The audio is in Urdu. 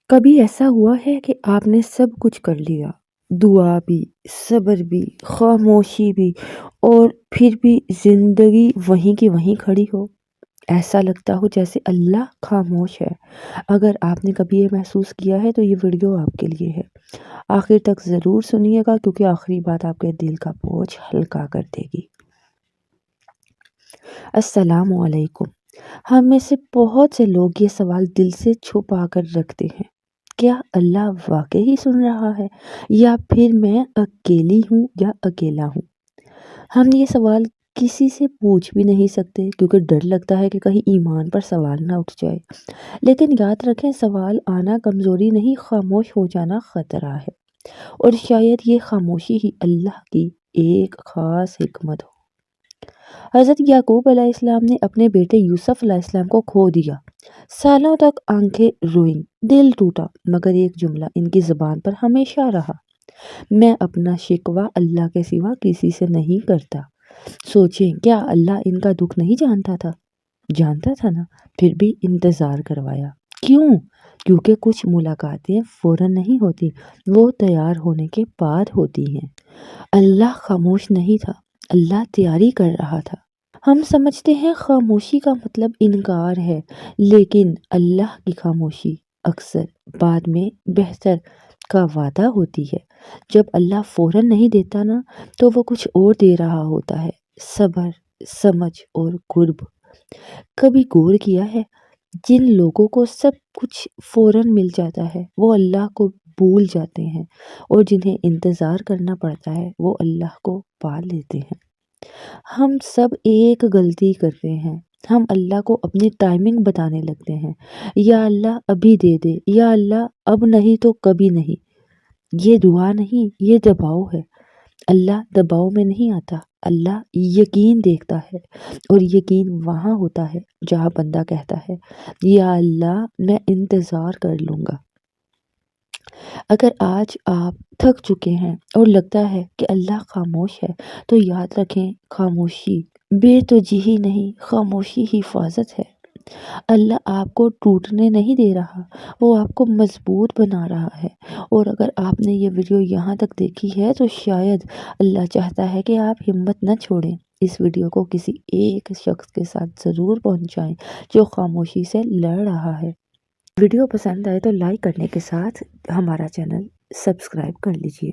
کبھی ایسا ہوا ہے کہ آپ نے سب کچھ کر لیا، دعا بھی، صبر بھی، خاموشی بھی، اور پھر بھی زندگی وہیں کی وہیں کھڑی ہو؟ ایسا لگتا ہو جیسے اللہ خاموش ہے۔ اگر آپ نے کبھی یہ محسوس کیا ہے تو یہ ویڈیو آپ کے لیے ہے۔ آخر تک ضرور سنیے گا کیونکہ آخری بات آپ کے دل کا بوجھ ہلکا کر دے گی۔ السلام علیکم۔ ہم میں سے بہت سے لوگ یہ سوال دل سے چھپا کر رکھتے ہیں، کیا اللہ واقعی سن رہا ہے یا پھر میں اکیلی ہوں یا اکیلا ہوں؟ ہم یہ سوال کسی سے پوچھ بھی نہیں سکتے کیونکہ ڈر لگتا ہے کہ کہیں ایمان پر سوال نہ اٹھ جائے۔ لیکن یاد رکھیں، سوال آنا کمزوری نہیں، خاموش ہو جانا خطرہ ہے، اور شاید یہ خاموشی ہی اللہ کی ایک خاص حکمت ہو۔ حضرت یعقوب علیہ السلام نے اپنے بیٹے یوسف علیہ السلام کو کھو دیا۔ سالوں تک آنکھیں روئیں، دل ٹوٹا، مگر ایک جملہ ان کی زبان پر ہمیشہ رہا: میں اپنا شکوہ اللہ کے سوا کسی سے نہیں کرتا۔ سوچیں، کیا اللہ ان کا دکھ نہیں جانتا تھا؟ جانتا تھا نا، پھر بھی انتظار کروایا۔ کیوں؟ کیونکہ کچھ ملاقاتیں فوراً نہیں ہوتی، وہ تیار ہونے کے بعد ہوتی ہیں۔ اللہ خاموش نہیں تھا، اللہ تیاری کر رہا تھا۔ ہم سمجھتے ہیں خاموشی کا مطلب انکار ہے، لیکن اللہ کی خاموشی اکثر بعد میں بہتر کا وعدہ ہوتی ہے۔ جب اللہ فوراً نہیں دیتا نا، تو وہ کچھ اور دے رہا ہوتا ہے: صبر، سمجھ اور قرب۔ کبھی غور کیا ہے، جن لوگوں کو سب کچھ فوراً مل جاتا ہے وہ اللہ کو بھول جاتے ہیں، اور جنہیں انتظار کرنا پڑتا ہے وہ اللہ کو پا لیتے ہیں۔ ہم سب ایک غلطی کرتے ہیں، ہم اللہ کو اپنی ٹائمنگ بتانے لگتے ہیں: یا اللہ ابھی دے دے، یا اللہ اب نہیں تو کبھی نہیں۔ یہ دعا نہیں، یہ دباؤ ہے۔ اللہ دباؤ میں نہیں آتا، اللہ یقین دیکھتا ہے، اور یقین وہاں ہوتا ہے جہاں بندہ کہتا ہے: یا اللہ میں انتظار کر لوں گا۔ اگر آج آپ تھک چکے ہیں اور لگتا ہے کہ اللہ خاموش ہے، تو یاد رکھیں، خاموشی بے توجہی نہیں، خاموشی حفاظت ہے۔ اللہ آپ کو ٹوٹنے نہیں دے رہا، وہ آپ کو مضبوط بنا رہا ہے۔ اور اگر آپ نے یہ ویڈیو یہاں تک دیکھی ہے تو شاید اللہ چاہتا ہے کہ آپ ہمت نہ چھوڑیں۔ اس ویڈیو کو کسی ایک شخص کے ساتھ ضرور پہنچائیں جو خاموشی سے لڑ رہا ہے۔ ویڈیو پسند آئے تو لائک کرنے کے ساتھ ہمارا چینل سبسکرائب کر لیجئے۔